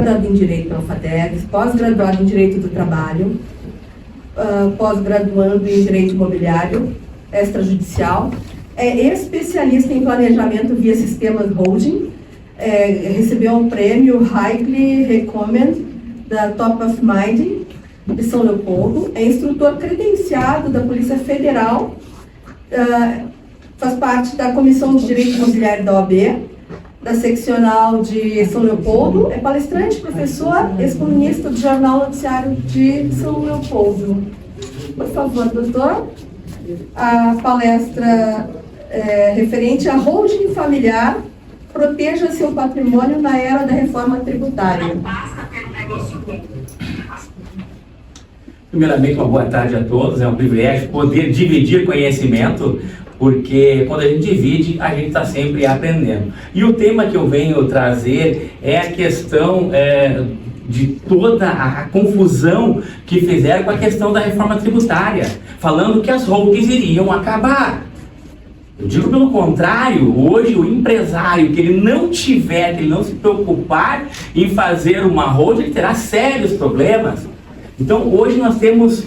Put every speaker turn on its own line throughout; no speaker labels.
Pós-graduado em Direito pela FATEC, pós-graduado em Direito do Trabalho, pós-graduando em Direito Imobiliário, extrajudicial, é especialista em planejamento via sistemas holding, recebeu um prêmio Highly Recommend da Top of Mind de São Leopoldo, é instrutor credenciado da Polícia Federal, faz parte da Comissão de Direito Imobiliário da OAB, da seccional de São Leopoldo, é palestrante, professor, ex-colunista do Jornal Noticiário de São Leopoldo. Por favor, doutor, a palestra referente a holding familiar, proteja seu patrimônio na era da reforma tributária.
Primeiramente, uma boa tarde a todos, é um privilégio poder dividir conhecimento, porque quando a gente divide, a gente está sempre aprendendo. E o tema que eu venho trazer é a questão de toda a confusão que fizeram com a questão da reforma tributária, falando que as holdings iriam acabar. Eu digo pelo contrário, hoje o empresário que ele não tiver, que ele não se preocupar em fazer uma holding, ele terá sérios problemas. Então hoje nós temos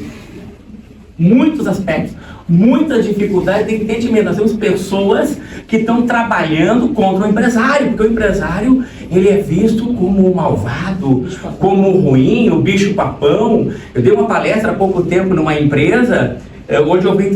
muitos aspectos, muitas dificuldades de entendimento. Nós temos pessoas que estão trabalhando contra o empresário, porque o empresário ele é visto como malvado, como ruim, o bicho papão. Eu dei uma palestra há pouco tempo numa empresa, hoje eu vim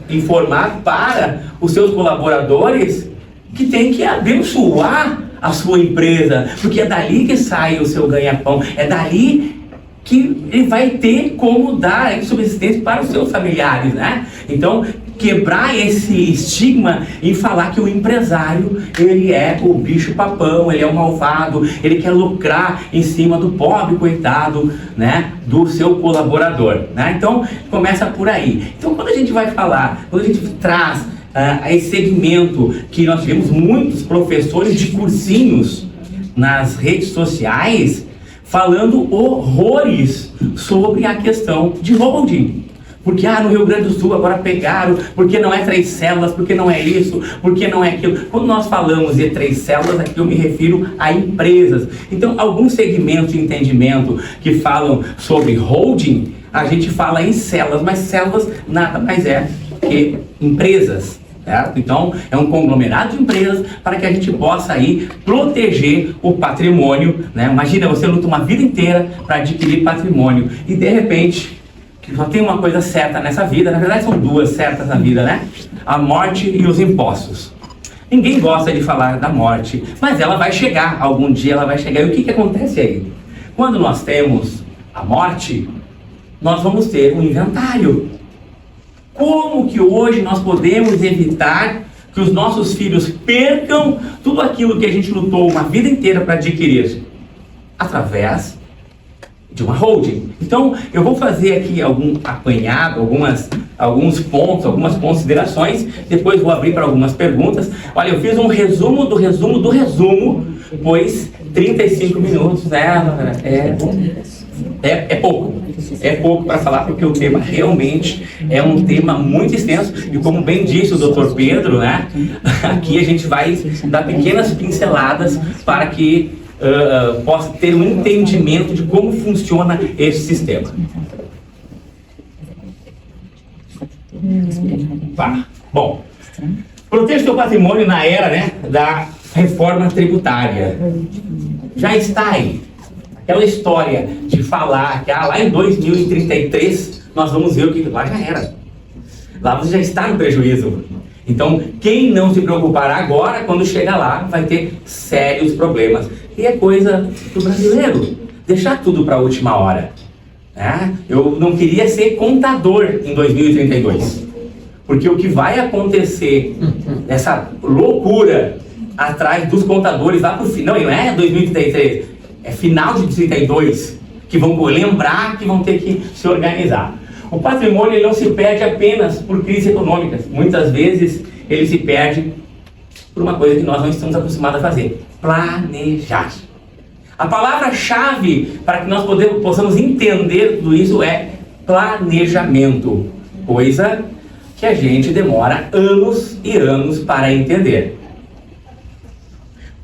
informar para os seus colaboradores que tem que abençoar a sua empresa, porque é dali que sai o seu ganha-pão, é dali que ele vai ter como dar subsistência para os seus familiares, né? Então, quebrar esse estigma e falar que o empresário, ele é o bicho papão, ele é o malvado, ele quer lucrar em cima do pobre coitado, né? Do seu colaborador, né? Então, começa por aí. Então, quando a gente vai falar, quando a gente traz esse segmento que nós tivemos muitos professores de cursinhos nas redes sociais, falando horrores sobre a questão de holding. Porque no Rio Grande do Sul agora pegaram, porque não é 3 células, porque não é isso, porque não é aquilo. Quando nós falamos de 3 células, aqui eu me refiro a empresas. Então, alguns segmentos de entendimento que falam sobre holding, a gente fala em células, mas células nada mais é que empresas. Certo? Então, é um conglomerado de empresas para que a gente possa aí proteger o patrimônio, né? Imagina, você luta uma vida inteira para adquirir patrimônio e de repente, que só tem uma coisa certa nessa vida, na verdade são 2 certas na vida, né? A morte e os impostos. Ninguém gosta de falar da morte, mas ela vai chegar, algum dia ela vai chegar. E o que acontece aí? Quando nós temos a morte, nós vamos ter um inventário. Como que hoje nós podemos evitar que os nossos filhos percam tudo aquilo que a gente lutou uma vida inteira para adquirir? Através de uma holding. Então, eu vou fazer aqui algum apanhado, alguns pontos, algumas considerações, depois vou abrir para algumas perguntas. Olha, eu fiz um resumo do resumo do resumo, pois 35 minutos é pouco. É pouco para falar, porque o tema realmente é um tema muito extenso e, como bem disse o Dr. Pedro, né, aqui a gente vai dar pequenas pinceladas para que possa ter um entendimento de como funciona esse sistema. Bom, proteja seu patrimônio na era, né, da reforma tributária. Já está aí. Aquela história de falar que lá em 2033 nós vamos ver o que lá já era. Lá você já está no prejuízo. Então, quem não se preocupar agora, quando chegar lá, vai ter sérios problemas. E é coisa do brasileiro, deixar tudo para a última hora. Né? Eu não queria ser contador em 2032. Porque o que vai acontecer, essa loucura atrás dos contadores lá para o final, não é 2033, é final de 32, que vão lembrar que vão ter que se organizar. O patrimônio ele não se perde apenas por crises econômicas. Muitas vezes ele se perde por uma coisa que nós não estamos acostumados a fazer: planejar. A palavra-chave para que nós possamos entender tudo isso é planejamento, coisa que a gente demora anos e anos para entender.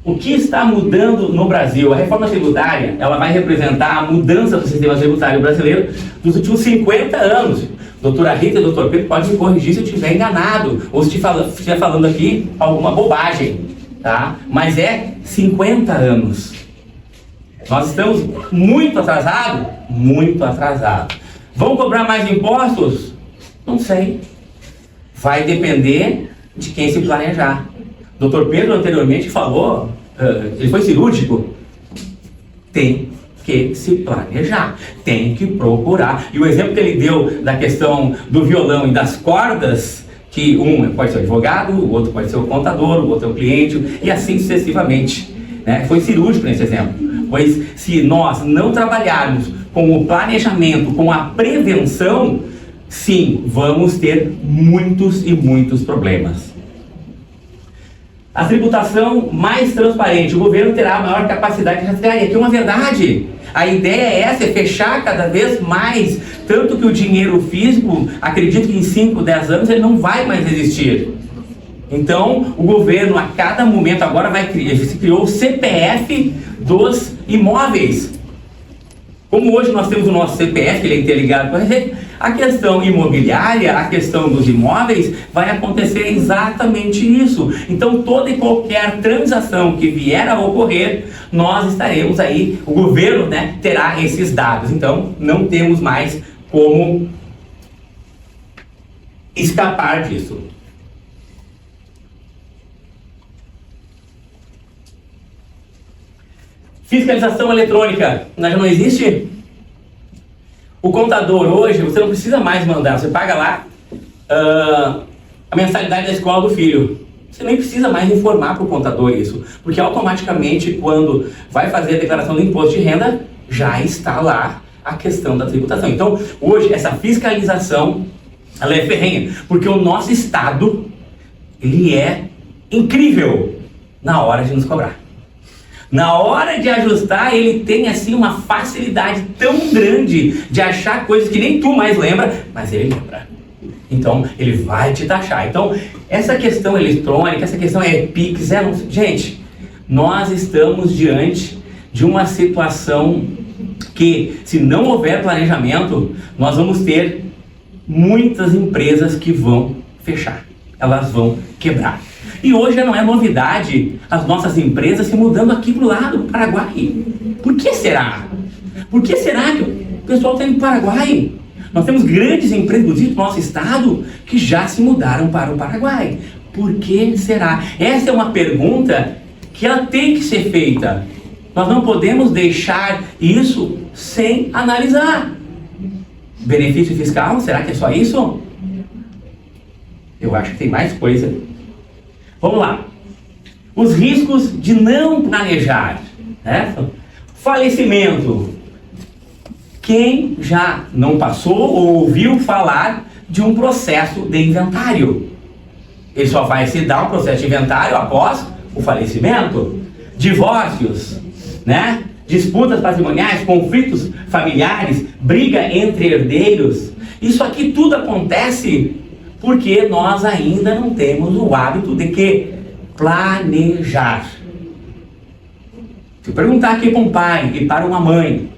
O que está mudando no Brasil? A reforma tributária, ela vai representar a mudança do sistema tributário brasileiro dos últimos 50 anos. Doutora Rita e doutor Pedro podem me corrigir se eu estiver enganado ou se estiver falando aqui alguma bobagem, tá? Mas é 50 anos. Nós estamos muito atrasados? Muito atrasados. Vão cobrar mais impostos? Não sei. Vai depender de quem se planejar. Dr. Pedro anteriormente falou, ele foi cirúrgico. Tem que se planejar, tem que procurar. E o exemplo que ele deu da questão do violão e das cordas, que um pode ser o advogado, o outro pode ser o contador, o outro é o cliente, e assim sucessivamente. Né? Foi cirúrgico nesse exemplo. Pois se nós não trabalharmos com o planejamento, com a prevenção, sim, vamos ter muitos e muitos problemas. A tributação mais transparente, o governo terá maior capacidade de rastrear. E aqui é uma verdade. A ideia é essa, é fechar cada vez mais, tanto que o dinheiro físico, acredito que em 5, 10 anos ele não vai mais existir. Então, o governo a cada momento agora se criou o CPF dos imóveis. Como hoje nós temos o nosso CPF, ele é interligado com a Receita, a questão imobiliária, a questão dos imóveis, vai acontecer exatamente isso. Então, toda e qualquer transação que vier a ocorrer, nós estaremos aí, o governo, né, terá esses dados. Então, não temos mais como escapar disso. Fiscalização eletrônica, já não existe? O contador hoje, você não precisa mais mandar, você paga lá a mensalidade da escola do filho. Você nem precisa mais informar para o contador isso, porque automaticamente quando vai fazer a declaração do imposto de renda, já está lá a questão da tributação. Então, hoje, essa fiscalização, ela é ferrenha, porque o nosso Estado, ele é incrível na hora de nos cobrar. Na hora de ajustar, ele tem assim uma facilidade tão grande de achar coisas que nem tu mais lembra, mas ele lembra. Então, ele vai te taxar. Então, essa questão eletrônica, essa questão Pix, gente, nós estamos diante de uma situação que, se não houver planejamento, nós vamos ter muitas empresas que vão fechar. Elas vão quebrar. E hoje já não é novidade as nossas empresas se mudando aqui para o lado do Paraguai. Por que será? Por que será que o pessoal está indo para o Paraguai? Nós temos grandes empresas, inclusive do nosso estado, que já se mudaram para o Paraguai. Por que será? Essa é uma pergunta que ela tem que ser feita. Nós não podemos deixar isso sem analisar. Benefício fiscal, será que é só isso? Eu acho que tem mais coisa. Vamos lá. Os riscos de não planejar. Né? Falecimento. Quem já não passou ou ouviu falar de um processo de inventário? Ele só vai se dar um processo de inventário após o falecimento. Divórcios, né? Disputas patrimoniais, conflitos familiares, briga entre herdeiros. Isso aqui tudo acontece porque nós ainda não temos o hábito de que planejar. Se eu perguntar aqui para um pai e para uma mãe,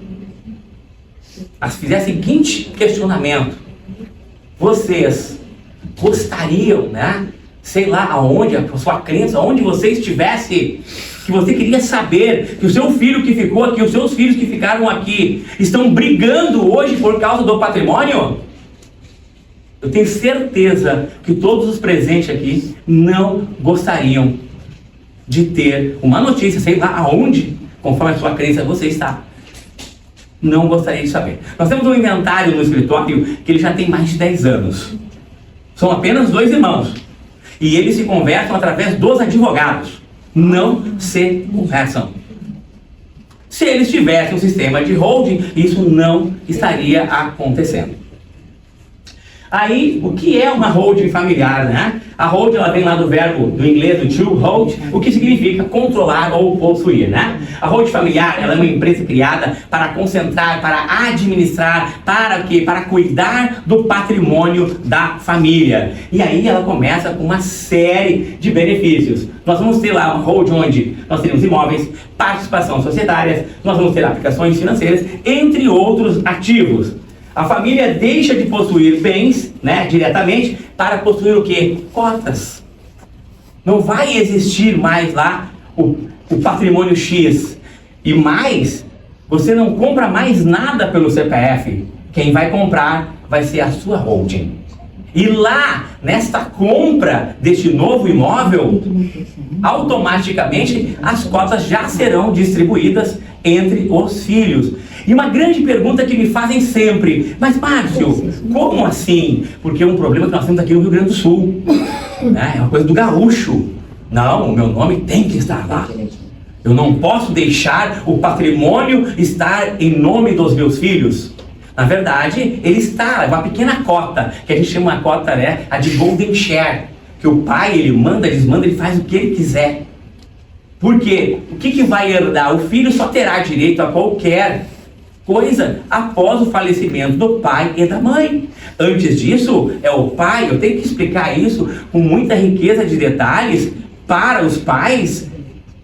mas fizer o seguinte questionamento: vocês gostariam, né? Sei lá aonde, a sua crença, onde você estivesse, que você queria saber que o seu filho que ficou aqui, os seus filhos que ficaram aqui, estão brigando hoje por causa do patrimônio? Eu tenho certeza que todos os presentes aqui não gostariam de ter uma notícia, sei lá aonde, conforme a sua crença você está. Não gostaria de saber. Nós temos um inventário no escritório que ele já tem mais de 10 anos. São apenas 2 irmãos. E eles se conversam através dos advogados. Não se conversam. Se eles tivessem um sistema de holding, isso não estaria acontecendo. Aí, o que é uma holding familiar, né? A holding, ela vem lá do verbo, do inglês, do to hold, o que significa controlar ou possuir, né? A holding familiar, ela é uma empresa criada para concentrar, para administrar, para o quê? Para cuidar do patrimônio da família. E aí ela começa com uma série de benefícios. Nós vamos ter lá uma holding onde nós teremos imóveis, participações societárias, nós vamos ter aplicações financeiras, entre outros ativos. A família deixa de possuir bens, né, diretamente, para possuir o quê? Cotas. Não vai existir mais lá o patrimônio X. E mais, você não compra mais nada pelo CPF. Quem vai comprar vai ser a sua holding. E lá, nesta compra deste novo imóvel, automaticamente as cotas já serão distribuídas entre os filhos. E uma grande pergunta que me fazem sempre: mas Márcio, como assim? Porque é um problema que nós temos aqui no Rio Grande do Sul, né? É uma coisa do gaúcho. Não, o meu nome tem que estar lá. Eu não posso deixar o patrimônio estar em nome dos meus filhos. Na verdade, ele está, é uma pequena cota, que a gente chama uma cota, né, a de golden share, que o pai, ele manda, desmanda, ele faz o que ele quiser. Por quê? O que vai herdar? O filho só terá direito a qualquer coisa após o falecimento do pai e da mãe. Antes disso, é o pai, eu tenho que explicar isso com muita riqueza de detalhes para os pais,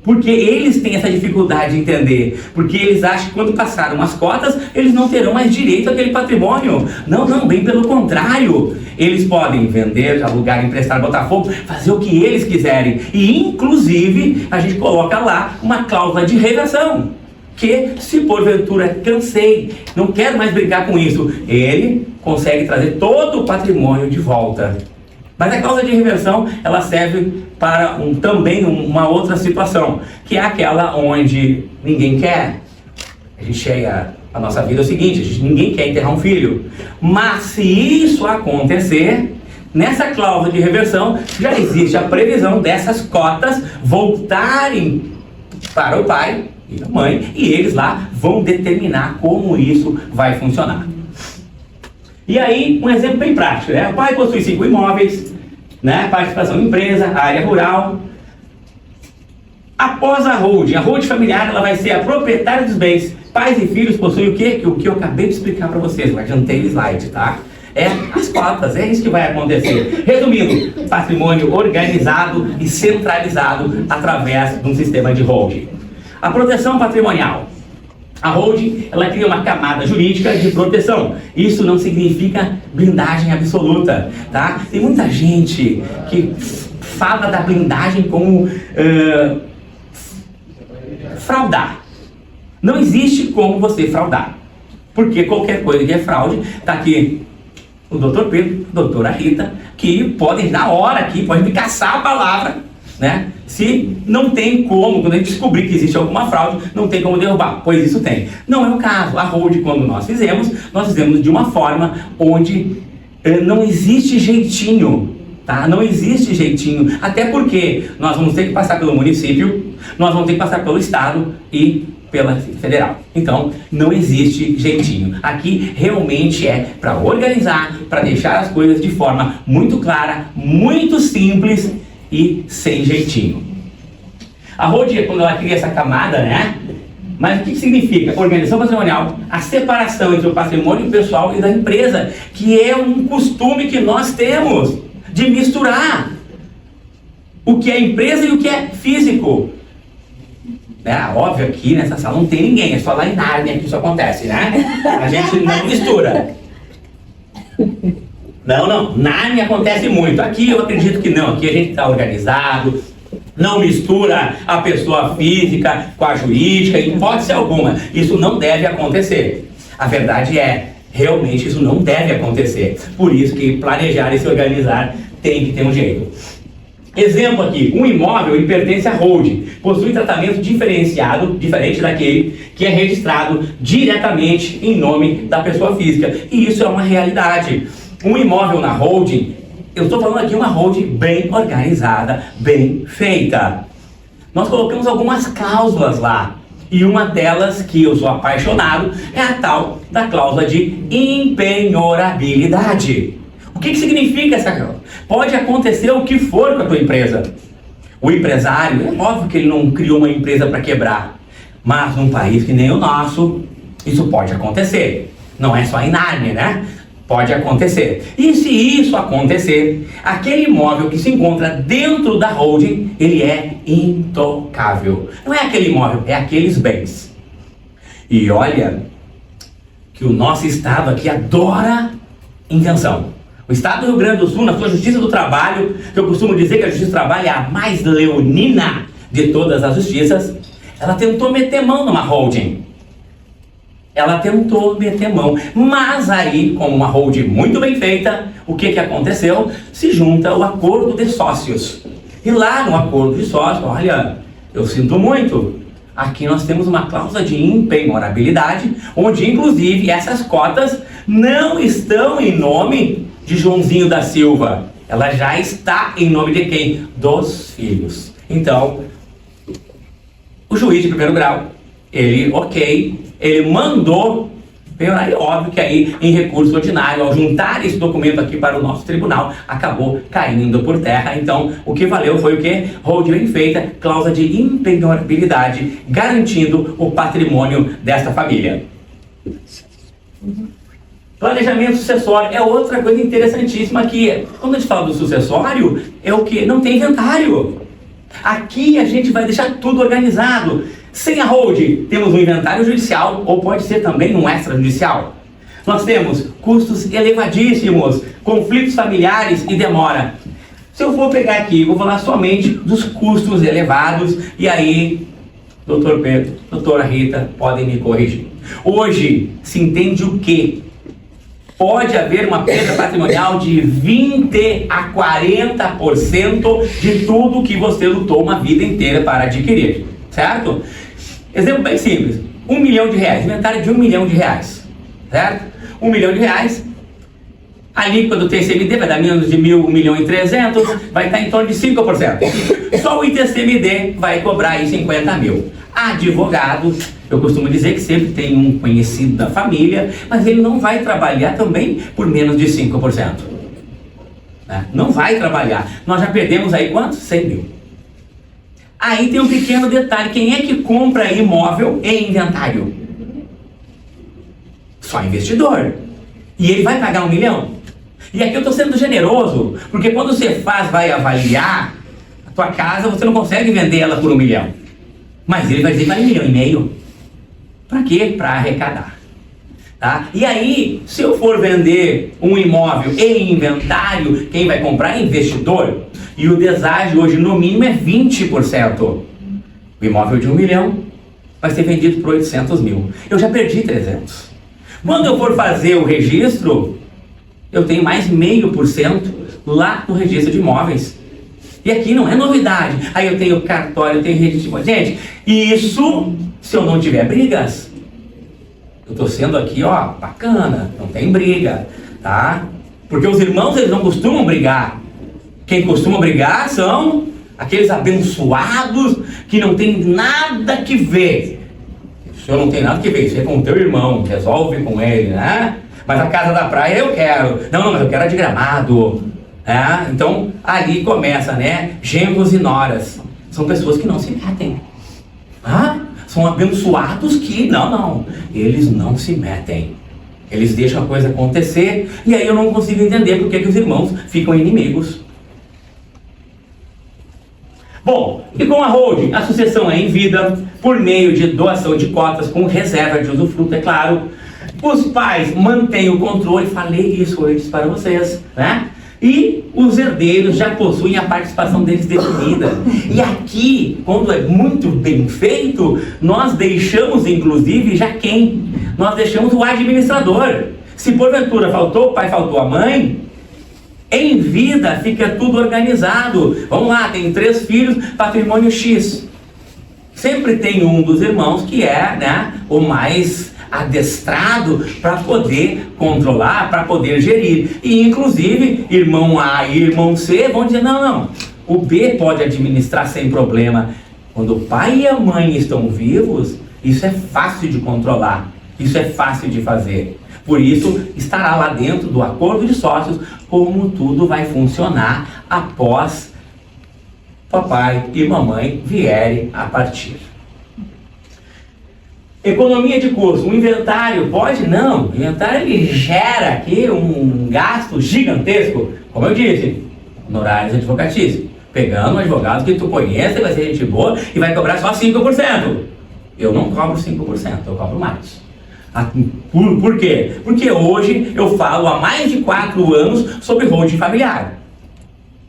porque eles têm essa dificuldade de entender, porque eles acham que quando passaram as cotas, eles não terão mais direito àquele patrimônio. Não, bem pelo contrário. Eles podem vender, alugar, emprestar, botar fogo, fazer o que eles quiserem. E inclusive, a gente coloca lá uma cláusula de reversão, que se porventura cansei, não quero mais brincar com isso, ele consegue trazer todo o patrimônio de volta. Mas a cláusula de reversão, ela serve para também uma outra situação, que é aquela onde ninguém quer. A gente chega, a nossa vida é o seguinte, ninguém quer enterrar um filho. Mas se isso acontecer, nessa cláusula de reversão, já existe a previsão dessas cotas voltarem para o pai e a mãe, e eles lá vão determinar como isso vai funcionar. E aí, um exemplo bem prático, né? O pai possui 5 imóveis, né? Participação em empresa, área rural. Após a holding familiar, ela vai ser a proprietária dos bens. Pais e filhos possuem o quê? O que eu acabei de explicar para vocês, eu adiantei o slide, tá? É as cotas, é isso que vai acontecer. Resumindo, patrimônio organizado e centralizado através de um sistema de holding. A proteção patrimonial. A holding, ela cria uma camada jurídica de proteção. Isso não significa blindagem absoluta, tá? Tem muita gente que fala da blindagem como fraudar. Não existe como você fraudar, porque qualquer coisa que é fraude, tá aqui o Dr. Pedro, a doutora Rita, que podem na hora aqui, podem me caçar a palavra, né? Se não tem como, quando a gente descobrir que existe alguma fraude, não tem como derrubar, pois isso tem. Não é o caso. A holding, quando nós fizemos de uma forma onde não existe jeitinho, tá? Não existe jeitinho, até porque nós vamos ter que passar pelo município, nós vamos ter que passar pelo estado e pela federal. Então, não existe jeitinho. Aqui realmente é para organizar, para deixar as coisas de forma muito clara, muito simples e sem jeitinho. A holding, quando ela cria essa camada, né? Mas o que significa? Organização patrimonial, a separação entre o patrimônio pessoal e da empresa, que é um costume que nós temos de misturar o que é empresa e o que é físico. Óbvio, aqui nessa sala não tem ninguém, é só lá em Nárnia que isso acontece, né? A gente não mistura. Não, Nárnia acontece muito. Aqui eu acredito que não, aqui a gente está organizado, não mistura a pessoa física com a jurídica, em hipótese alguma. Isso não deve acontecer. A verdade é, realmente isso não deve acontecer. Por isso que planejar e se organizar tem que ter um jeito. Exemplo aqui, um imóvel ele pertence à holding, possui tratamento diferenciado, diferente daquele que é registrado diretamente em nome da pessoa física. E isso é uma realidade. Um imóvel na holding, eu estou falando aqui uma holding bem organizada, bem feita. Nós colocamos algumas cláusulas lá, e uma delas, que eu sou apaixonado, é a tal da cláusula de impenhorabilidade. O que significa essa cláusula? Pode acontecer o que for com a tua empresa. O empresário, é óbvio que ele não criou uma empresa para quebrar, mas num país que nem o nosso, isso pode acontecer. Não é só em Nárnia, né? Pode acontecer. E se isso acontecer, aquele imóvel que se encontra dentro da holding, ele é intocável. Não é aquele imóvel, é aqueles bens. E olha que o nosso estado aqui adora invenção. O estado do Rio Grande do Sul, na sua Justiça do Trabalho, que eu costumo dizer que a Justiça do Trabalho é a mais leonina de todas as justiças, ela tentou meter mão numa holding. Ela tentou meter mão, mas aí, como uma holding muito bem feita, o que aconteceu? Se junta o acordo de sócios. E lá no acordo de sócios, olha, eu sinto muito, aqui nós temos uma cláusula de impenhorabilidade, onde inclusive essas cotas não estão em nome de Joãozinho da Silva. Ela já está em nome de quem? Dos filhos. Então, o juiz de primeiro grau, ele mandou penhorar, e óbvio que aí em recurso ordinário, ao juntar esse documento aqui para o nosso tribunal, acabou caindo por terra. Então, o que valeu foi o quê? Holding bem feita, cláusula de impenhorabilidade, garantindo o patrimônio desta família. Planejamento sucessório é outra coisa interessantíssima aqui. Quando a gente fala do sucessório, é o que? Não tem inventário. Aqui a gente vai deixar tudo organizado. Sem a holding, temos um inventário judicial, ou pode ser também um extrajudicial. Nós temos custos elevadíssimos, conflitos familiares e demora. Se eu for pegar aqui, vou falar somente dos custos elevados, e aí, doutor Pedro, doutora Rita, podem me corrigir. Hoje, se entende o quê? Pode haver uma perda patrimonial de 20 a 40% de tudo que você lutou uma vida inteira para adquirir, certo? Exemplo bem simples, R$1 milhão, inventário de R$1 milhão, certo? R$1 milhão, a alíquota do TCMD vai dar menos de 1 milhão e 300, vai estar em torno de 5%. Só o ITCMD vai cobrar aí 50 mil. Advogado, eu costumo dizer que sempre tem um conhecido da família, mas ele não vai trabalhar também por menos de 5%. Né? Não vai trabalhar. Nós já perdemos aí quanto? 100 mil. Aí tem um pequeno detalhe, quem é que compra imóvel e inventário? Só investidor. E ele vai pagar 1 milhão? E aqui eu estou sendo generoso, porque quando você vai avaliar a tua casa, você não consegue vender ela por 1 milhão. Mas ele vai dizer que vale 1,5 milhão. Para quê? Para arrecadar. Tá? E aí, se eu for vender um imóvel e inventário, quem vai comprar é investidor. E o deságio hoje no mínimo é 20%. O imóvel de 1 milhão vai ser vendido por 800 mil. Eu já perdi 300. Quando eu for fazer o registro, eu tenho mais 0,5% lá no registro de imóveis. E aqui não é novidade. Aí eu tenho cartório, eu tenho registro de imóveis. Gente, isso se eu não tiver brigas. Eu estou sendo aqui, ó, bacana, não tem briga, tá? Porque os irmãos, eles não costumam brigar. Quem costuma brigar são aqueles abençoados que não tem nada que ver. O senhor não tem nada que ver, isso é com o teu irmão, resolve com ele, né? Mas a casa da praia eu quero. Não, mas eu quero a de Gramado. É? Então, ali começa, né? Genros e noras. São pessoas que não se metem. Ah? São abençoados que, não, eles não se metem. Eles deixam a coisa acontecer, e aí eu não consigo entender por que os irmãos ficam inimigos. Bom, e com a holding, a sucessão é em vida, por meio de doação de cotas com reserva de usufruto, é claro. Os pais mantêm o controle, falei isso antes para vocês, né? E os herdeiros já possuem a participação deles definida. E aqui, quando é muito bem feito, nós deixamos inclusive já quem? Nós deixamos o administrador. Se porventura faltou o pai, faltou a mãe, em vida fica tudo organizado. Vamos lá, tem 3 filhos, patrimônio X. Sempre tem um dos irmãos que é, né, o mais adestrado para poder controlar, para poder gerir. E inclusive, irmão A e irmão C vão dizer, não, o B pode administrar sem problema. Quando o pai e a mãe estão vivos, isso é fácil de controlar. Isso é fácil de fazer. Por isso, estará lá dentro do acordo de sócios como tudo vai funcionar após papai e mamãe vierem a partir. Economia de custo. O inventário pode? Não. O inventário ele gera aqui um gasto gigantesco. Como eu disse, honorários advocatícios. Pegando um advogado que tu conhece, vai ser gente boa e vai cobrar só 5%. Eu não cobro 5%, eu cobro mais. Por quê? Porque hoje eu falo há mais de 4 anos sobre holding familiar.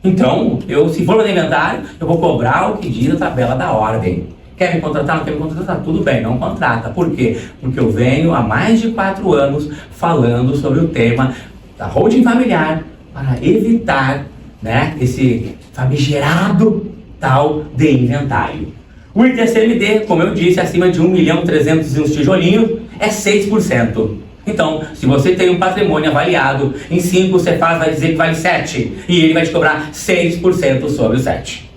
Então, se for fazer inventário, eu vou cobrar o que diz a tabela da ordem. Quer me contratar? Não quer me contratar? Tudo bem, não contrata. Por quê? Porque eu venho há mais de 4 anos falando sobre o tema da holding familiar para evitar, né, esse famigerado tal de inventário. O ITCMD, como eu disse, acima de 1.300.000 e uns tijolinhos, é 6%. Então, se você tem um patrimônio avaliado em 5, você vai dizer que vale 7, e ele vai te cobrar 6% sobre o 7.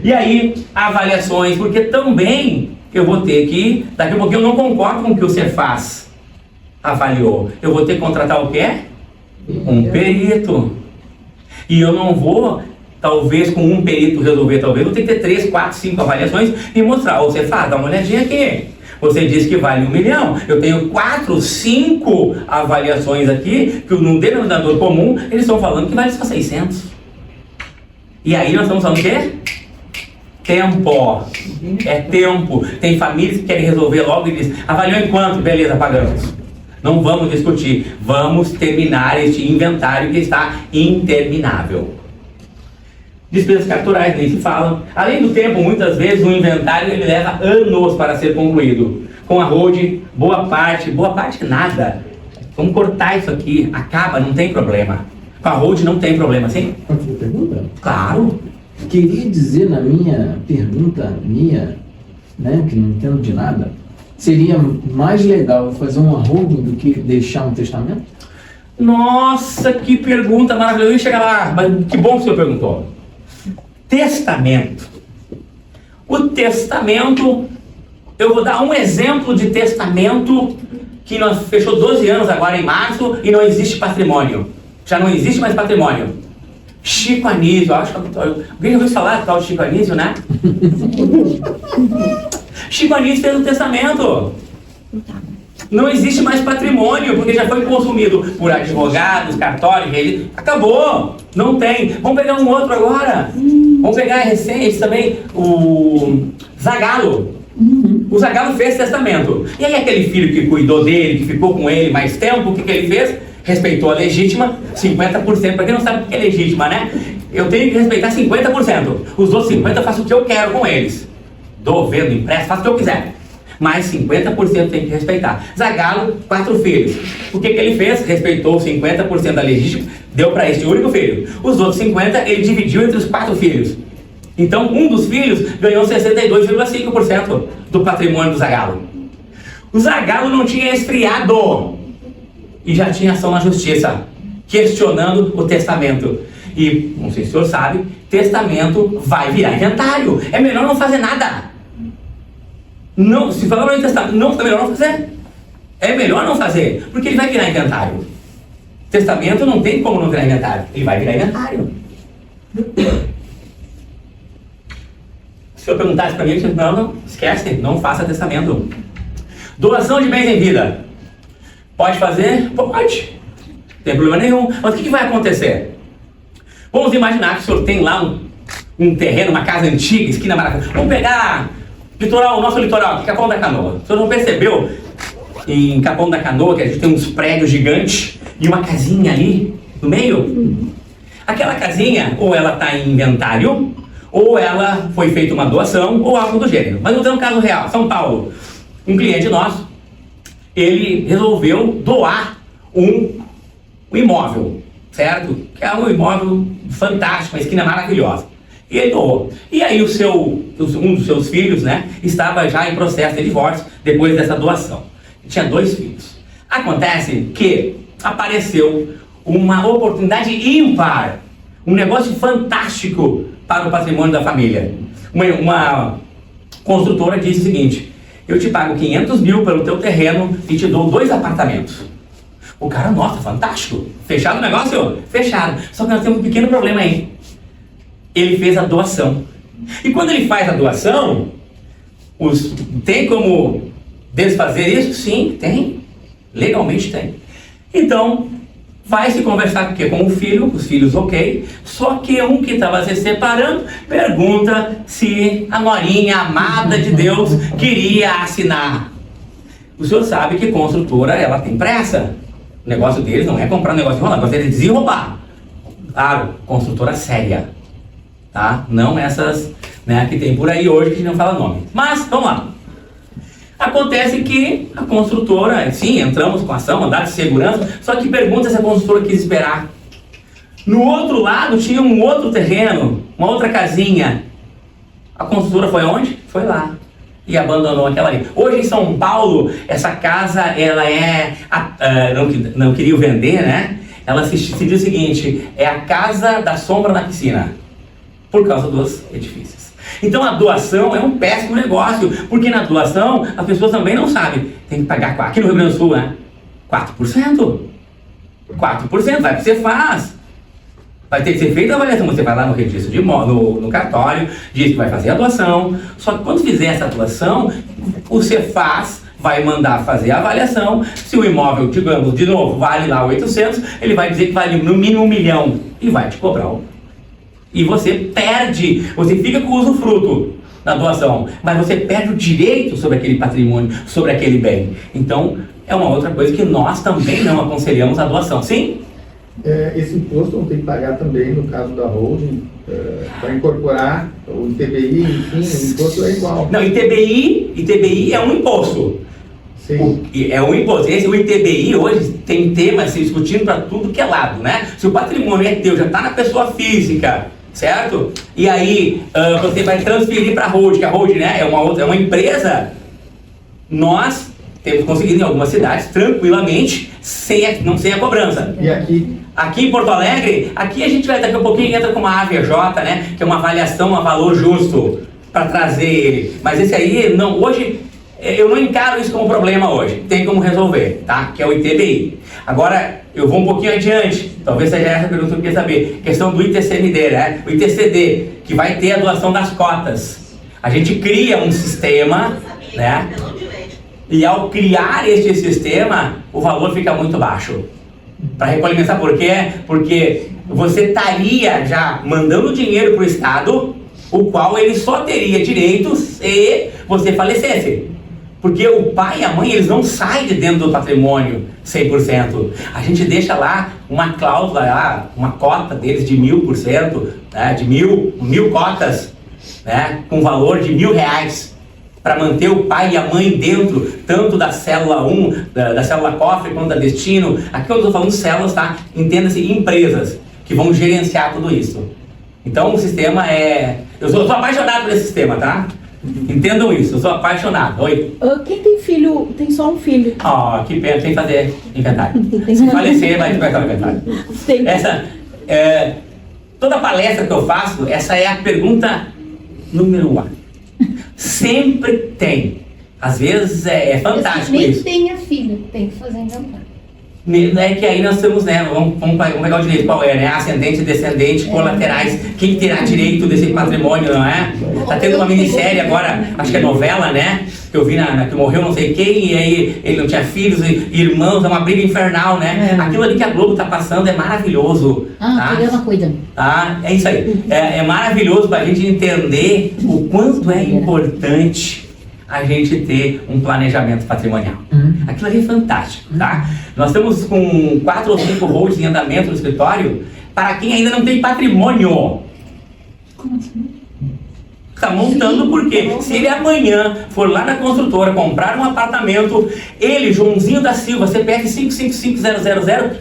E aí, avaliações, porque também eu vou ter que, daqui a pouquinho eu não concordo com o que o Cefaz avaliou. Eu vou ter que contratar o quê? Um perito. E eu não vou, talvez com um perito resolver, talvez, eu tenho que ter 3, 4, 5 avaliações e mostrar. Ou Cefaz, dá uma olhadinha aqui. Você disse que vale 1 milhão. Eu tenho 4, 5 avaliações aqui, que no denominador comum, eles estão falando que vale só 600. E aí nós estamos falando o quê? Tempo. É tempo. Tem famílias que querem resolver logo e dizem, avaliou em quanto? Beleza, pagamos. Não vamos discutir. Vamos terminar este inventário que está interminável. Despesas capturais, nem se falam. Além do tempo, muitas vezes o inventário ele leva anos para ser concluído. Com a holding, boa parte nada. Vamos cortar isso aqui, acaba, não tem problema. Com a holding não tem problema, sim?
Pode fazer pergunta?
Claro.
Queria dizer na minha pergunta, né, que não entendo de nada, seria mais legal fazer uma holding do que deixar um testamento?
Nossa, que pergunta maravilhosa. Eu ia chegar lá, mas que bom que o senhor perguntou. Testamento. O testamento, eu vou dar um exemplo de testamento que nós fechou 12 anos agora em março e não existe patrimônio. Já não existe mais patrimônio. Chico Anísio, acho que alguém já ouviu falar do tal de Chico Anísio, né? Chico Anísio fez um testamento. Não existe mais patrimônio, porque já foi consumido por advogados, cartórios, acabou, não tem. Vamos pegar um outro agora. Vamos pegar recente também, o Zagallo. O Zagallo fez testamento. E aí aquele filho que cuidou dele, que ficou com ele mais tempo, o que ele fez? Respeitou a legítima, 50%. Para quem não sabe o que é legítima, né? Eu tenho que respeitar 50%. Os outros 50% eu faço o que eu quero com eles. Dou, vendo, empresto, faço o que eu quiser. Mas 50% tem que respeitar. Zagallo, 4 filhos. O que ele fez? Respeitou 50% da legítima, deu para este único filho. Os outros 50% ele dividiu entre os 4 filhos. Então, um dos filhos ganhou 62,5% do patrimônio do Zagallo. O Zagallo não tinha esfriado e já tinha ação na justiça, questionando o testamento. E, não sei se o senhor sabe, testamento vai virar inventário. É melhor não fazer nada. Não, se falar em testamento, não, é melhor não fazer. É melhor não fazer, porque ele vai virar inventário. Testamento não tem como não virar inventário. Ele vai virar inventário. Se o senhor perguntasse para mim, eu disse, não, esquece, não faça testamento. Doação de bens em vida. Pode fazer? Pode. Não tem problema nenhum. Mas o que vai acontecer? Vamos imaginar que o senhor tem lá um terreno, uma casa antiga, esquina maravilhosa. Vamos pegar litoral, o nosso litoral, aqui, Capão da Canoa. O senhor não percebeu em Capão da Canoa que a gente tem uns prédios gigantes e uma casinha ali no meio? Aquela casinha, ou ela está em inventário, ou ela foi feita uma doação, ou algo do gênero. Mas vamos ter um caso real. São Paulo, um cliente nosso, ele resolveu doar um imóvel, certo? Que é um imóvel fantástico, uma esquina maravilhosa. E ele doou. E aí um dos seus filhos, né, estava já em processo de divórcio depois dessa doação. Tinha 2 filhos. Acontece que apareceu uma oportunidade ímpar, um negócio fantástico para o patrimônio da família. Uma construtora disse o seguinte: eu te pago 500 mil pelo teu terreno e te dou 2 apartamentos. O cara, nossa, fantástico. Fechado o negócio? Fechado. Só que nós temos um pequeno problema aí. Ele fez a doação. E quando ele faz a doação, tem como desfazer isso? Sim, tem. Legalmente tem. Então, vai se conversar com o filho, os filhos ok, só que um que estava se separando pergunta se a norinha amada de Deus queria assinar. O senhor sabe que construtora, ela tem pressa. O negócio deles não é comprar um negócio enrolado, o negócio é desenrolar. Claro, construtora séria, tá? Não essas, né, que tem por aí hoje que a gente não fala nome. Mas, vamos lá. Acontece que a construtora, sim, entramos com ação, mandado de segurança, só que pergunta se a construtora quis esperar. No outro lado tinha um outro terreno, uma outra casinha. A construtora foi onde? Foi lá e abandonou aquela ali. Hoje em São Paulo, essa casa, ela não queria vender, né? Ela se diz o seguinte, é a casa da sombra na piscina, por causa dos edifícios. Então a doação é um péssimo negócio, porque na doação as pessoas também não sabem. Tem que pagar, aqui no Rio Grande do Sul, né? 4%. 4%, vai para você faz. Vai ter que ser feita a avaliação. Você vai lá no registro de imóvel, no cartório, diz que vai fazer a doação. Só que quando fizer essa doação, o Cefaz vai mandar fazer a avaliação. Se o imóvel, digamos, de novo, vale lá 800, ele vai dizer que vale no mínimo 1 milhão e vai te cobrar e você perde, você fica com o usufruto da doação, mas você perde o direito sobre aquele patrimônio, sobre aquele bem. Então, é uma outra coisa que nós também não aconselhamos a doação, sim?
Esse imposto não tem que pagar também, no caso da holding, para incorporar o ITBI, enfim, o imposto é igual.
Não, ITBI é um imposto.
Sim.
É um imposto. O ITBI hoje tem temas se discutindo para tudo que é lado, né? Se o patrimônio é teu, já está na pessoa física, certo? E aí você vai transferir para a holding, que a holding, né, é uma empresa. Nós temos conseguido em algumas cidades tranquilamente, sem a cobrança.
E aqui?
Aqui em Porto Alegre, aqui a gente vai daqui a pouquinho entra com uma AVJ, né, que é uma avaliação a valor justo para trazer ele. Mas esse aí não, hoje eu não encaro isso como problema hoje. Tem como resolver, tá? Que é o ITBI. Agora eu vou um pouquinho adiante. Talvez seja essa a pergunta que eu queria saber. Questão do ITCMD, né? O ITCD, que vai ter a doação das cotas. A gente cria um sistema, né? E ao criar este sistema, o valor fica muito baixo. Para recompensar, por quê? Porque você estaria já mandando dinheiro para o Estado, o qual ele só teria direito se você falecesse. Porque o pai e a mãe, eles não saem de dentro do patrimônio 100%. A gente deixa lá uma cláusula, lá, uma cota deles de 1000%, né, de mil cotas, né, com valor de R$1.000, para manter o pai e a mãe dentro, tanto da célula 1, da célula cofre, quanto da destino. Aqui eu estou falando de células, tá? Entenda-se empresas que vão gerenciar tudo isso. Então o sistema é... Eu sou apaixonado por esse sistema, tá? Entendam isso, eu sou apaixonado. Oi?
Quem tem filho, tem só um filho.
Que pena, tem que fazer inventário. Se falecer, vai fazer o inventário. Toda palestra que eu faço, essa é a pergunta número 1. Sempre tem. Às vezes é fantástico
nem
isso.
Nem tenha filho, tem que fazer inventário.
É que aí nós temos, né, vamos pegar o direito, qual é, né, ascendente, descendente, colaterais, quem terá direito desse patrimônio, não é? Tá tendo uma minissérie agora, acho que é novela, né, que eu vi que morreu não sei quem, e aí ele não tinha filhos e irmãos, é uma briga infernal, né? Aquilo ali que a Globo tá passando é maravilhoso.
Tá? Programa cuida.
É isso aí, é maravilhoso pra gente entender o quanto é importante a gente ter um planejamento patrimonial. Aquilo ali é fantástico, tá? Nós estamos com 4 ou 5 holdings em andamento no escritório para quem ainda não tem patrimônio.
Como assim?
Está montando porque se ele amanhã for lá na construtora comprar um apartamento, ele, Joãozinho da Silva, CPF 555000,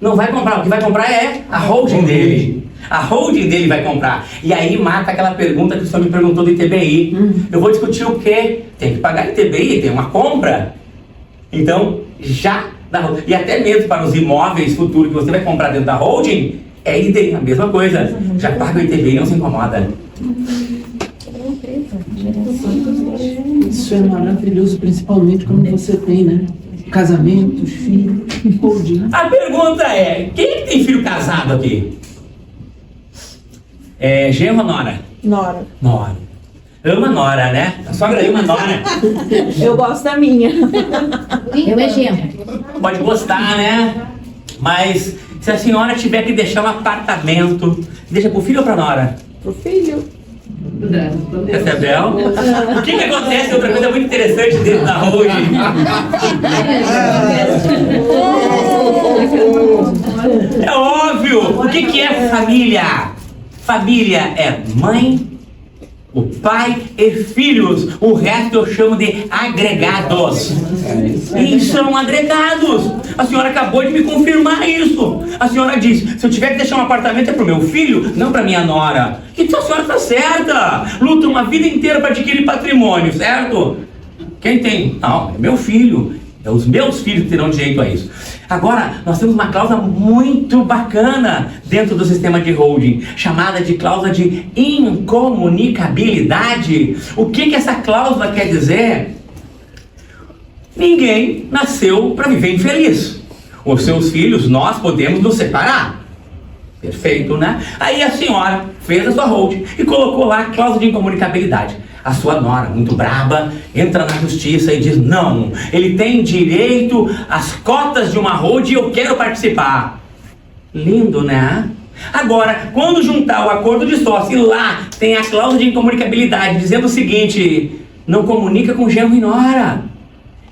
não vai comprar. O que vai comprar é a holding dele. A holding dele vai comprar. E aí mata aquela pergunta que o senhor me perguntou do ITBI. Eu vou discutir o quê? Tem que pagar ITBI, tem uma compra. Então, já... E até mesmo para os imóveis futuros que você vai comprar dentro da holding, é idem, a mesma coisa. Já paga o ITBI, não se incomoda.
Isso é maravilhoso, principalmente quando você tem, né? Casamentos, filhos, holding.
A pergunta é, quem tem filho casado aqui? Genro ou nora?
Nora.
Nora. Ama nora, né? A sogra ama nora.
Eu gosto da minha.
Eu é genro.
Pode gostar, né? Mas se a senhora tiver que deixar um apartamento, deixa pro filho ou pra nora?
Pro filho.
Recebeu? O que acontece? Outra coisa muito interessante dentro da holding. É óbvio! O que é família? Família é mãe, o pai e filhos. O resto eu chamo de agregados. E são agregados. A senhora acabou de me confirmar isso. A senhora disse, se eu tiver que deixar um apartamento é pro meu filho, não pra minha nora. Então a senhora tá certa. Luta uma vida inteira para adquirir patrimônio, certo? Quem tem? Não, é meu filho. É os meus filhos que terão direito a isso. Agora, nós temos uma cláusula muito bacana dentro do sistema de holding, chamada de cláusula de incomunicabilidade. O que essa cláusula quer dizer? Ninguém nasceu para viver infeliz. Os seus filhos, nós podemos nos separar. Perfeito, né? Aí a senhora fez a sua holding e colocou lá a cláusula de incomunicabilidade. A sua nora, muito braba, entra na justiça e diz, não, ele tem direito às cotas de uma holding e eu quero participar. Lindo, né? Agora, quando juntar o acordo de sócio e lá tem a cláusula de incomunicabilidade dizendo o seguinte, não comunica com genro e nora.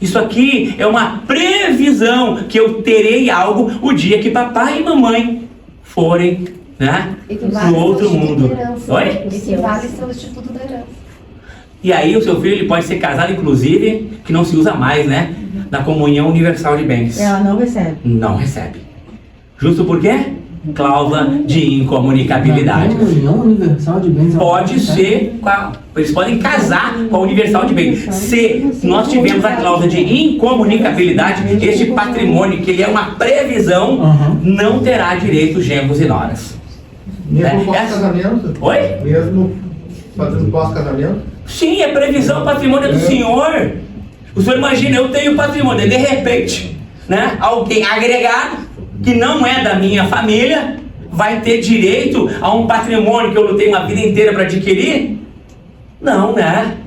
Isso aqui é uma previsão que eu terei algo o dia que papai e mamãe forem, né, no outro mundo. Oi?
Equivale ao Instituto da Herança.
E aí o seu filho ele pode ser casado, inclusive, que não se usa mais, né? Na comunhão universal de bens.
Ela não recebe.
Não recebe. Justo por quê? Cláusula de incomunicabilidade.
Comunhão universal de bens.
Pode ser, eles podem casar com a universal de bens. Se nós tivermos a cláusula de incomunicabilidade, este patrimônio, que ele é uma previsão, não terá direito genros e noras.
Mesmo pós-casamento?
Oi?
Mesmo fazendo pós-casamento?
Sim, é previsão, patrimônio do senhor. O senhor imagina, eu tenho patrimônio, de repente, né, alguém agregado, que não é da minha família, vai ter direito a um patrimônio que eu lutei uma vida inteira para adquirir? Não, né?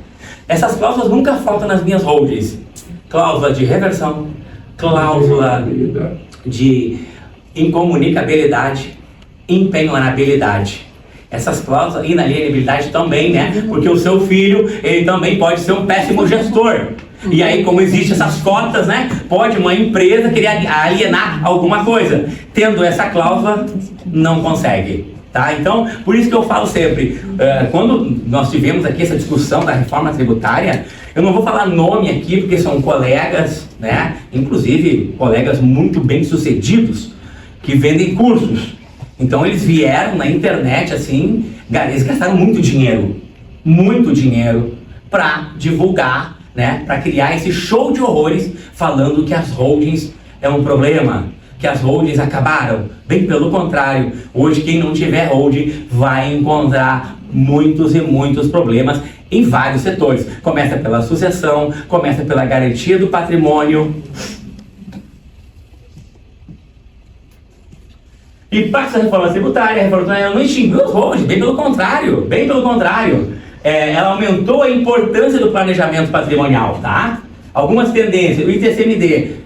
Essas cláusulas nunca faltam nas minhas holdings. Cláusula de reversão, cláusula de incomunicabilidade, impenhorabilidade. Essas cláusulas, inalienabilidade também, né? Porque o seu filho, ele também pode ser um péssimo gestor. E aí, como existem essas cotas, né? Pode uma empresa querer alienar alguma coisa. Tendo essa cláusula, não consegue. Tá? Então, por isso que eu falo sempre, quando nós tivemos aqui essa discussão da reforma tributária, eu não vou falar nome aqui, porque são colegas, né? Inclusive, colegas muito bem-sucedidos, que vendem cursos. Então eles vieram na internet assim, eles gastaram muito dinheiro para divulgar, né, para criar esse show de horrores falando que as holdings é um problema, que as holdings acabaram. Bem pelo contrário, hoje quem não tiver holding vai encontrar muitos e muitos problemas em vários setores. Começa pela sucessão, começa pela garantia do patrimônio. E passa a reforma tributária, a reforma tributária não extinguiu os holdings, bem pelo contrário, ela aumentou a importância do planejamento patrimonial, tá? Algumas tendências, o ITCMD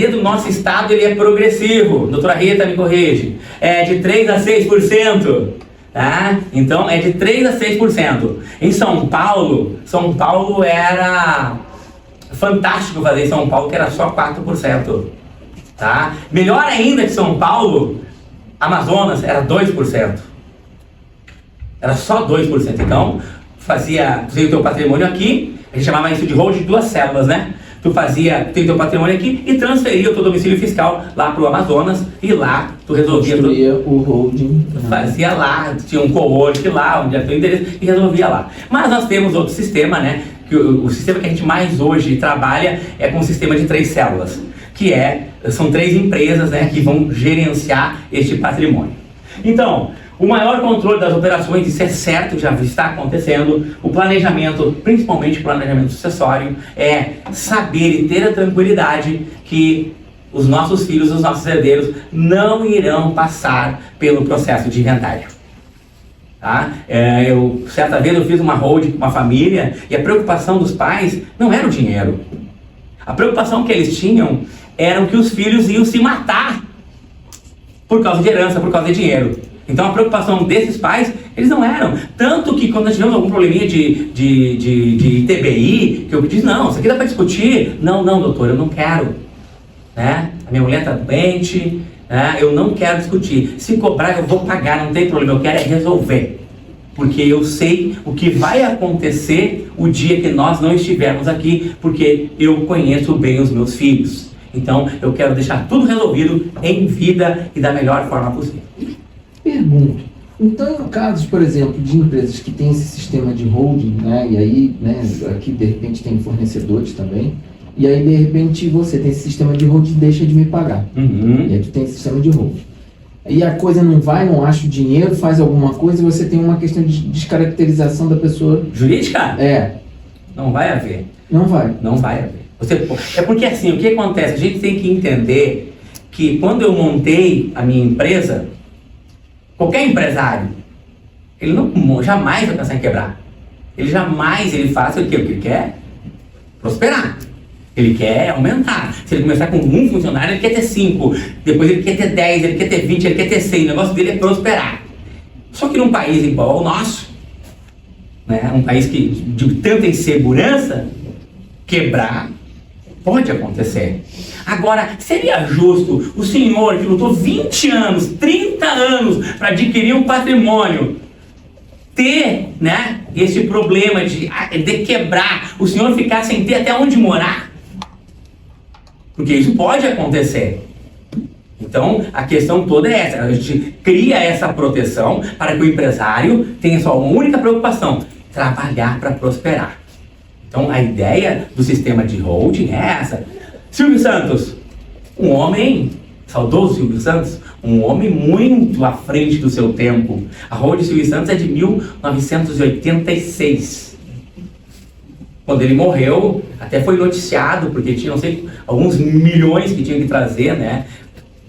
do nosso estado ele é progressivo, doutora Rita me corrige, é de 3 a 6%, tá? Então é de 3 a 6%. Em São Paulo era fantástico fazer em São Paulo, que era só 4%. Tá? Melhor ainda que São Paulo, Amazonas era 2%. Era só 2%. Então, fazia o teu patrimônio aqui, a gente chamava isso de holding de 2 células, né? Tu fazia o teu patrimônio aqui e transferia o teu domicílio fiscal lá para o Amazonas e lá tu resolvia tudo.
O holding.
Fazia lá, tinha um co-work lá, onde era teu endereço e resolvia lá. Mas nós temos outro sistema, né? Que o sistema que a gente mais hoje trabalha é com um sistema de 3 células. São 3 empresas, né, que vão gerenciar este patrimônio. Então, O maior controle das operações, isso é certo, já está acontecendo. O planejamento, principalmente o planejamento sucessório, é saber e ter a tranquilidade que os nossos filhos, os nossos herdeiros, não irão passar pelo processo de inventário. Tá? Certa vez eu fiz uma holding com uma família e a preocupação dos pais não era o dinheiro. A preocupação que eles tinham era que os filhos iam se matar por causa de herança, por causa de dinheiro. Então a preocupação desses pais, eles não eram. Tanto que quando nós tivemos algum probleminha de ITBI, que eu disse, não, isso aqui dá para discutir. Não, doutor, eu não quero. Né? A minha mulher está doente, né? Eu não quero discutir. Se cobrar, eu vou pagar, não tem problema, eu quero é resolver. Porque eu sei o que vai acontecer o dia que nós não estivermos aqui, porque eu conheço bem os meus filhos. Então eu quero deixar tudo resolvido em vida e da melhor forma possível.
Pergunto, então em casos, por exemplo, de empresas que têm esse sistema de holding, né, e aí, né, aqui de repente tem fornecedores também, e aí de repente você tem esse sistema de holding e deixa de me pagar, e aí tu tem esse sistema de holding. E a coisa não vai, não acha o dinheiro, faz alguma coisa e você tem uma questão de descaracterização da pessoa.
Jurídica?
É.
Não vai haver.
Não vai.
Não vai haver. É porque assim, o que acontece? A gente tem que entender que quando eu montei a minha empresa, qualquer empresário, ele jamais vai pensar em quebrar. Ele faz o que ele quer? Prosperar. Ele quer aumentar. Se ele começar com um funcionário, ele quer ter 5. Depois ele quer ter 10, ele quer ter 20, ele quer ter 100. O negócio dele é prosperar. Só que num país igual ao nosso, né, um país de tanta insegurança, quebrar pode acontecer. Agora, seria justo o senhor que lutou 20 anos, 30 anos para adquirir um patrimônio, ter, né, esse problema de quebrar, o senhor ficar sem ter até onde morar? Porque isso pode acontecer. Então, a questão toda é essa. A gente cria essa proteção para que o empresário tenha só uma única preocupação: trabalhar para prosperar. Então, a ideia do sistema de holding é essa. Silvio Santos, um homem, saudoso Silvio Santos, um homem muito à frente do seu tempo. A holding Silvio Santos é de 1986. Quando ele morreu, até foi noticiado, porque tinha, não sei, alguns milhões que tinham que trazer, né,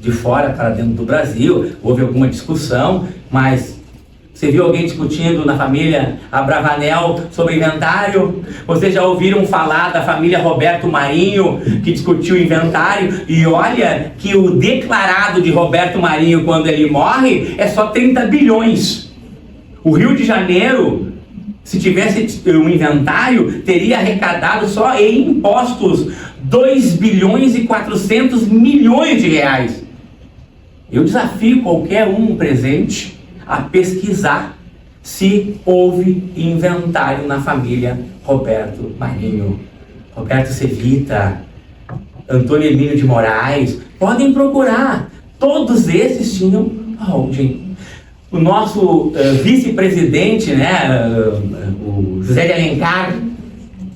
de fora para dentro do Brasil. Houve alguma discussão, mas você viu alguém discutindo na família Abravanel sobre inventário? Vocês já ouviram falar da família Roberto Marinho, que discutiu inventário? E olha que o declarado de Roberto Marinho, quando ele morre, é só 30 bilhões. O Rio de Janeiro, se tivesse um inventário, teria arrecadado só em impostos 2 bilhões e 400 milhões de reais. Eu desafio qualquer um presente a pesquisar se houve inventário na família Roberto Marinho, Roberto Cevita, Antônio Hermínio de Moraes. Podem procurar. Todos esses tinham holding. O nosso vice-presidente, né, o José de Alencar,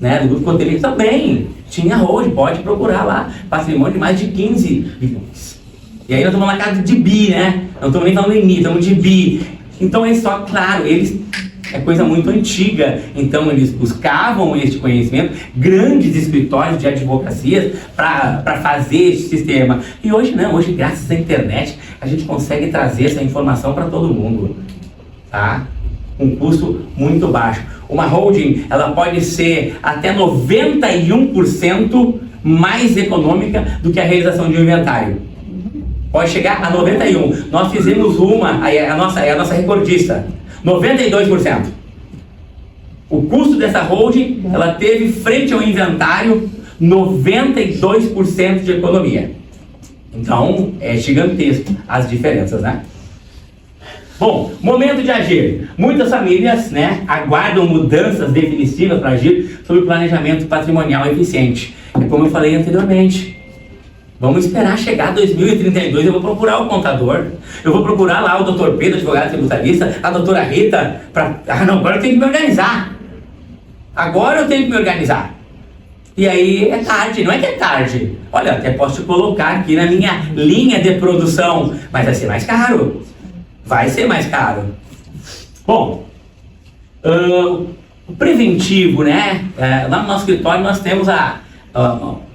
né, do Grupo Cotelli, também tinha holding. Pode procurar lá. Patrimônio de mais de 15 bilhões. E aí nós estamos na casa de bi, né? Não estamos nem falando em mi, estamos de bi. Então é só, claro, é coisa muito antiga. Então eles buscavam este conhecimento, grandes escritórios de advocacias para fazer esse sistema. E hoje não, hoje graças à internet a gente consegue trazer essa informação para todo mundo, tá? Um custo muito baixo. Uma holding, ela pode ser até 91% mais econômica do que a realização de um inventário. Pode chegar a 91%. Nós fizemos uma, é a nossa recordista, 92%. O custo dessa holding, ela teve frente ao inventário 92% de economia. Então, é gigantesco as diferenças, né? Bom, momento de agir. Muitas famílias, né, aguardam mudanças definitivas para agir sobre o planejamento patrimonial eficiente. É como eu falei anteriormente. Vamos esperar chegar 2032, eu vou procurar o contador, eu vou procurar lá o Dr. Pedro, advogado tributarista, a doutora Rita, não, agora eu tenho que me organizar. Agora eu tenho que me organizar. E aí é tarde, não é que é tarde. Olha, até posso te colocar aqui na minha linha de produção, mas vai ser mais caro. Vai ser mais caro. Bom, o preventivo, né? Lá no nosso escritório nós temos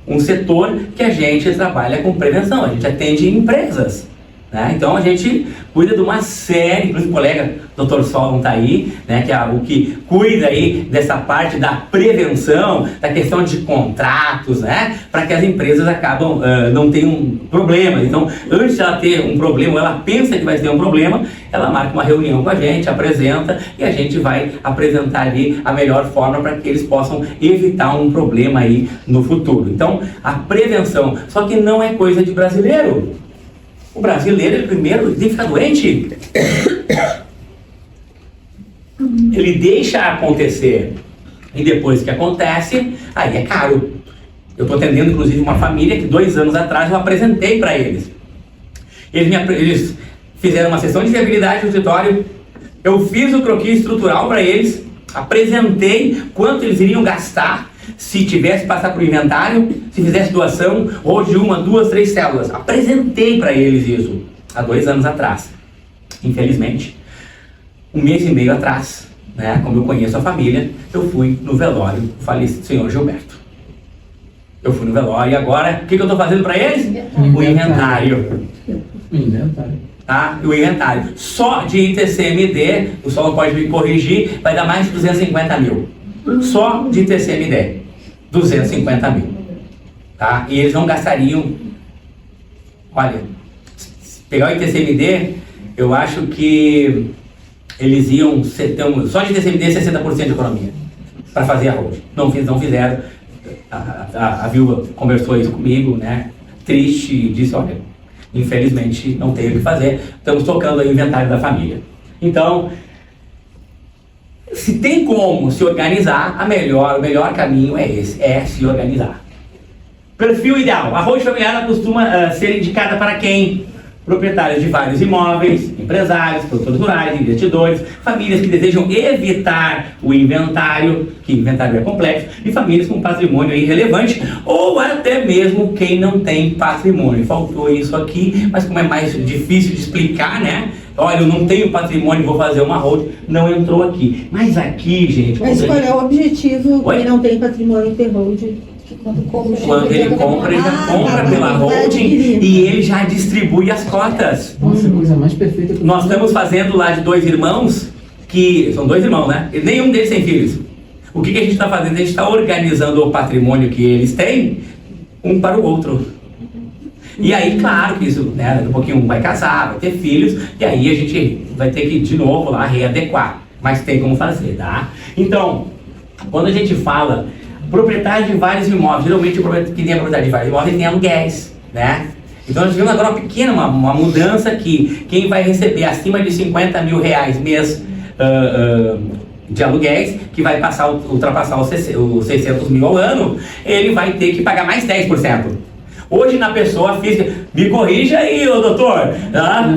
um setor que a gente trabalha com prevenção, a gente atende empresas. Né? Então a gente cuida de uma série, inclusive o colega Dr. Solon está aí, né, que é o que cuida aí dessa parte da prevenção, da questão de contratos, né, para que as empresas acabam, não tenham problemas. Então, antes de ela ter um problema, ela pensa que vai ter um problema, ela marca uma reunião com a gente, apresenta e a gente vai apresentar ali a melhor forma para que eles possam evitar um problema aí no futuro. Então, a prevenção, só que não é coisa de brasileiro. O brasileiro, ele primeiro tem que ficar doente. Ele deixa acontecer. E depois que acontece, aí é caro. Eu estou atendendo, inclusive, uma família que 2 anos atrás eu apresentei para eles. Eles fizeram uma sessão de viabilidade no escritório. Eu fiz o croquis estrutural para eles. Apresentei quanto eles iriam gastar se tivesse que passar para o inventário, se fizesse doação, ou de 1, 2, 3 células. Apresentei para eles isso há 2 anos atrás. Infelizmente, 1 mês e meio atrás, né, como eu conheço a família, eu fui no velório do falecido senhor Gilberto. Eu fui no velório e agora, o que eu estou fazendo para eles? O inventário.
O inventário.
Tá? O inventário. Só de ITCMD, o Solon pode me corrigir, vai dar mais de 250 mil. Só de ITCMD. 250 mil. Tá? E eles não gastariam. Olha, se pegar o ITCMD, eu acho que eles iam só de ITCMD 60% de economia para fazer a holding. Não fizeram. A viúva conversou isso comigo, né? Triste, e disse: olha, infelizmente não tenho o que fazer, estamos tocando o inventário da família. Então, se tem como se organizar, o melhor caminho é esse, é se organizar. Perfil ideal. A holding familiar costuma ser indicada para quem? Proprietários de vários imóveis, empresários, produtores rurais, investidores, famílias que desejam evitar o inventário, que o inventário é complexo, e famílias com patrimônio irrelevante, ou até mesmo quem não tem patrimônio. Faltou isso aqui, mas como é mais difícil de explicar, né? Olha, eu não tenho patrimônio, vou fazer uma holding, não entrou aqui. Mas aqui, gente...
Mas qual é o objetivo quem não tem patrimônio ter holding?
Quando ele compra, ele já compra pela holding e ele já distribui as cotas.
Nossa, a coisa mais perfeita que
Nós estamos fazendo lá de 2 irmãos, que são 2 irmãos, né? E nenhum deles tem filhos. O que a gente está fazendo? A gente está organizando o patrimônio que eles têm, um para o outro. E aí, claro que isso, né, daqui a pouquinho um vai casar, vai ter filhos, e aí a gente vai ter que, de novo, lá readequar. Mas tem como fazer, tá? Então, quando a gente fala proprietário de vários imóveis, geralmente o que tem a propriedade de vários imóveis tem aluguéis, né? Então nós tivemos agora uma pequena, uma mudança que quem vai receber acima de 50 mil reais mês de aluguéis, que vai ultrapassar os 600 mil ao ano, ele vai ter que pagar mais 10%. Hoje na pessoa física, me corrija aí, ô doutor, tá?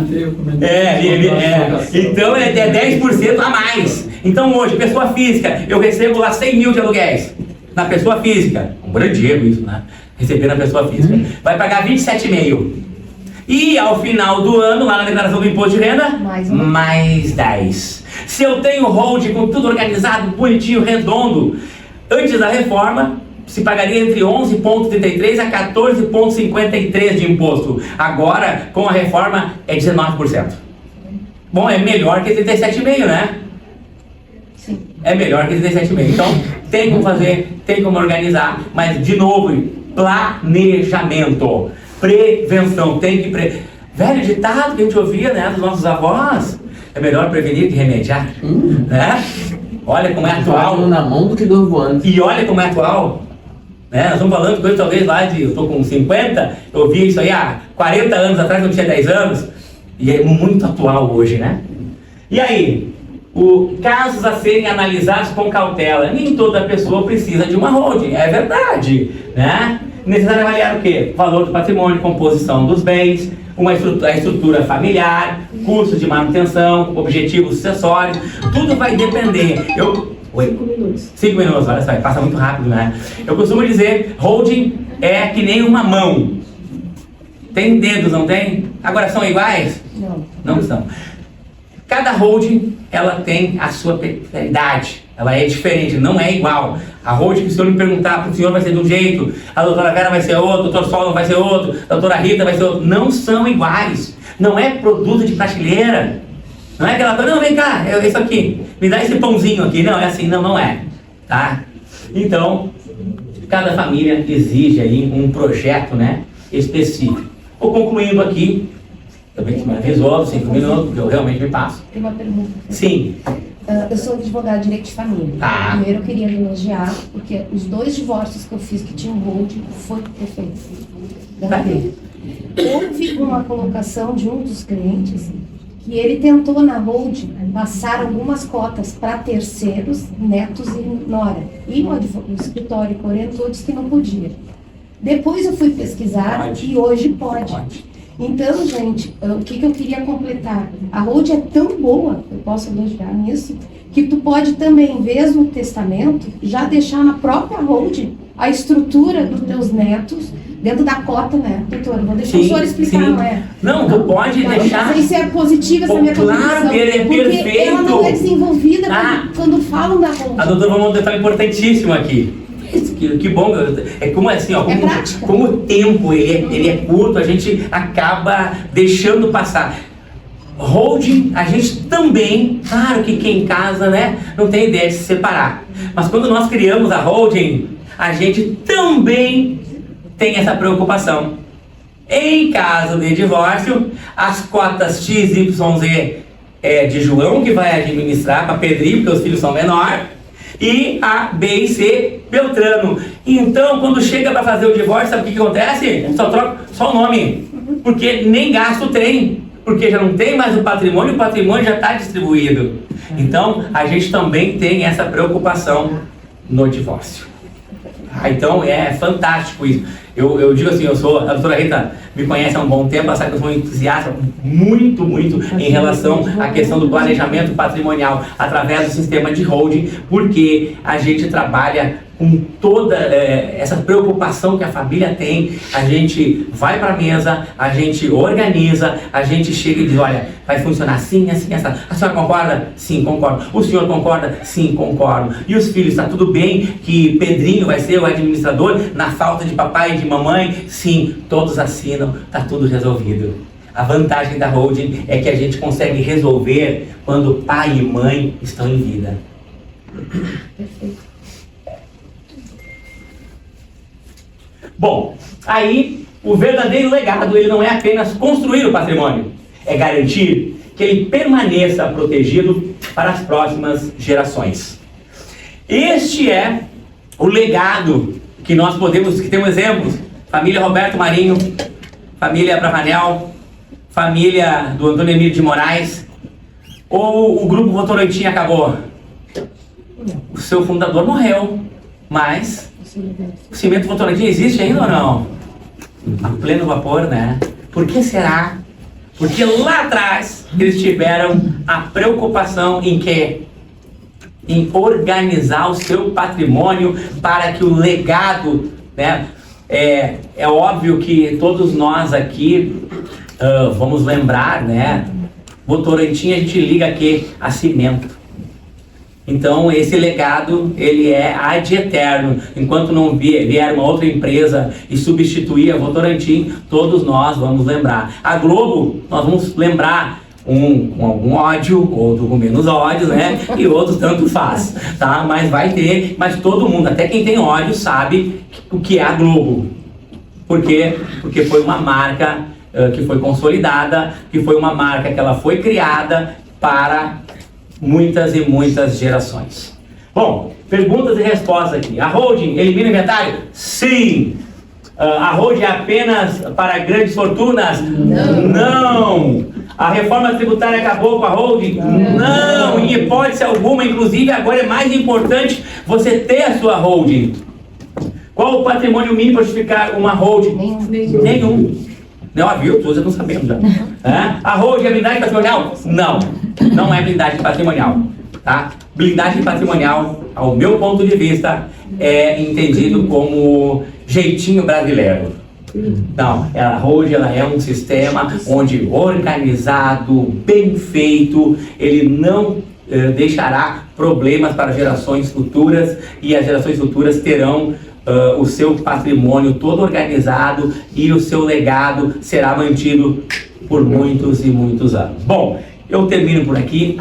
Então é 10% a mais. Então hoje, pessoa física, eu recebo lá 100 mil de aluguéis. Na pessoa física, um grande erro isso, né? Receber na pessoa física, vai pagar 27,5. E ao final do ano, lá na declaração do imposto de renda, mais 10. Se eu tenho hold com tudo organizado, bonitinho, redondo, antes da reforma, se pagaria entre 11,33% a 14,53% de imposto. Agora, com a reforma, é 19%. Bom, é melhor que 37,5%, né?
Sim.
É melhor que 37,5%. Então, tem como fazer, tem como organizar, mas, de novo, planejamento, prevenção, tem que... Velho ditado que a gente ouvia, né, dos nossos avós, é melhor prevenir que remediar, né? Olha como é atual.
Na mão do que do voando.
E olha como é atual. Né? Nós estamos falando de coisa talvez lá de... Eu estou com 50, eu vi isso aí há 40 anos atrás, quando eu tinha 10 anos, e é muito atual hoje, né? E aí? Casos a serem analisados com cautela. Nem toda pessoa precisa de uma holding, é verdade, né? Necessário avaliar o quê? Valor do patrimônio, composição dos bens, a estrutura familiar, custos de manutenção, objetivos sucessórios, tudo vai depender. 5 minutos. 5 minutos, olha só, passa muito rápido, né? Eu costumo dizer, holding é que nem uma mão. Tem dedos, não tem? Agora são iguais?
Não.
Não são. Cada holding, ela tem a sua peculiaridade, ela é diferente, não é igual. A holding que o senhor me perguntar, para o senhor vai ser de um jeito, a doutora Vera vai ser outro, o doutor Solon vai ser outro, a doutora Rita vai ser outro. Não são iguais, não é produto de prateleira. Não é aquela coisa, não, vem cá, é isso aqui, me dá esse pãozinho aqui. Não, é assim, não é, tá? Então, cada família exige aí um projeto, né, específico. Vou concluindo aqui, também que me avisou, 5 minutos, porque eu realmente me passo.
Tem uma pergunta.
Sim.
Eu sou advogada de direito de família.
Tá.
Primeiro eu queria me elogiar, porque os 2 divórcios que eu fiz que tinham holding foi perfeito. Houve uma colocação de um dos clientes que ele tentou na holding passar algumas cotas para terceiros, netos e nora. E o escritório que orientou disse que não podia. Depois eu fui pesquisar e hoje pode. Então, gente, o que eu queria completar? A holding é tão boa, eu posso elogiar nisso, que tu pode também, em vez do testamento, já deixar na própria holding a estrutura dos teus netos dentro da cota, né, doutora? Vou deixar o senhor explicar,
sim.
não é?
Não, tu pode deixar.
Não sei se é positiva essa minha
Claro,
contribuição,
ele é
porque
perfeito.
ela não é desenvolvida quando falam da holding.
A doutora falou um detalhe importantíssimo aqui. Que bom, é como assim, ó, como o tempo ele é curto, a gente acaba deixando passar. Holding, a gente também, claro que quem casa, né, não tem ideia de se separar. Mas quando nós criamos a holding, a gente também tem essa preocupação. Em caso de divórcio, as cotas X, Y, Z é de João, que vai administrar para Pedrinho, porque os filhos são menores, e a B e C, Beltrano. Então, quando chega para fazer o divórcio, sabe o que acontece? Só troca só o nome, porque nem gasto tem, porque já não tem mais o patrimônio já está distribuído. Então, a gente também tem essa preocupação no divórcio. Então, é fantástico isso. Eu digo assim, a doutora Rita me conhece há um bom tempo, ela sabe que eu sou um entusiasta muito em relação à questão do planejamento patrimonial através do sistema de holding, porque a gente trabalha com toda essa preocupação que a família tem. A gente vai para a mesa, a gente organiza, a gente chega e diz, olha, vai funcionar assim, assim, assim. A senhora concorda? Sim, concordo. O senhor concorda? Sim, concordo. E os filhos, está tudo bem que Pedrinho vai ser o administrador na falta de papai e de mamãe? Sim, todos assinam, está tudo resolvido. A vantagem da holding é que a gente consegue resolver quando pai e mãe estão em vida.
Perfeito.
Bom, aí o verdadeiro legado, ele não é apenas construir o patrimônio, é garantir que ele permaneça protegido para as próximas gerações. Este é o legado que nós podemos, que temos exemplos, família Roberto Marinho, família Bravanel, família do Antônio Emílio de Moraes, ou o grupo Votorantim acabou. O seu fundador morreu, mas o cimento Votorantim existe ainda ou não? A pleno vapor, né? Por que será? Porque lá atrás eles tiveram a preocupação em quê? Em organizar o seu patrimônio para que o legado, né? É óbvio que todos nós aqui vamos lembrar, né? Votorantim a gente liga aqui a cimento. Então esse legado, ele é ad eterno. Enquanto não vier uma outra empresa e substituir a Votorantim, todos nós vamos lembrar. A Globo, nós vamos lembrar com algum ódio, outro com menos ódio, né? E outros tanto faz, tá? Mas vai ter, mas todo mundo, até quem tem ódio, sabe o que é a Globo. Por quê? Porque foi uma marca que foi consolidada, que foi uma marca que ela foi criada para muitas e muitas gerações. Bom, perguntas e respostas aqui. A holding elimina inventário? Sim. A holding é apenas para grandes fortunas? Não. A reforma tributária acabou com a holding? Não. Em hipótese alguma, inclusive agora é mais importante você ter a sua holding. Qual o patrimônio mínimo para justificar uma holding? Nenhum. Não, viu? Todos já não sabemos já. A holding é blindagem patrimonial? Não. Não é blindagem patrimonial. Tá? Blindagem patrimonial, ao meu ponto de vista, é entendido como jeitinho brasileiro. Não, a holding ela é um sistema onde organizado, bem feito, ele não deixará problemas para gerações futuras, e as gerações futuras terão o seu patrimônio todo organizado e o seu legado será mantido por muitos e muitos anos. Bom, eu termino por aqui.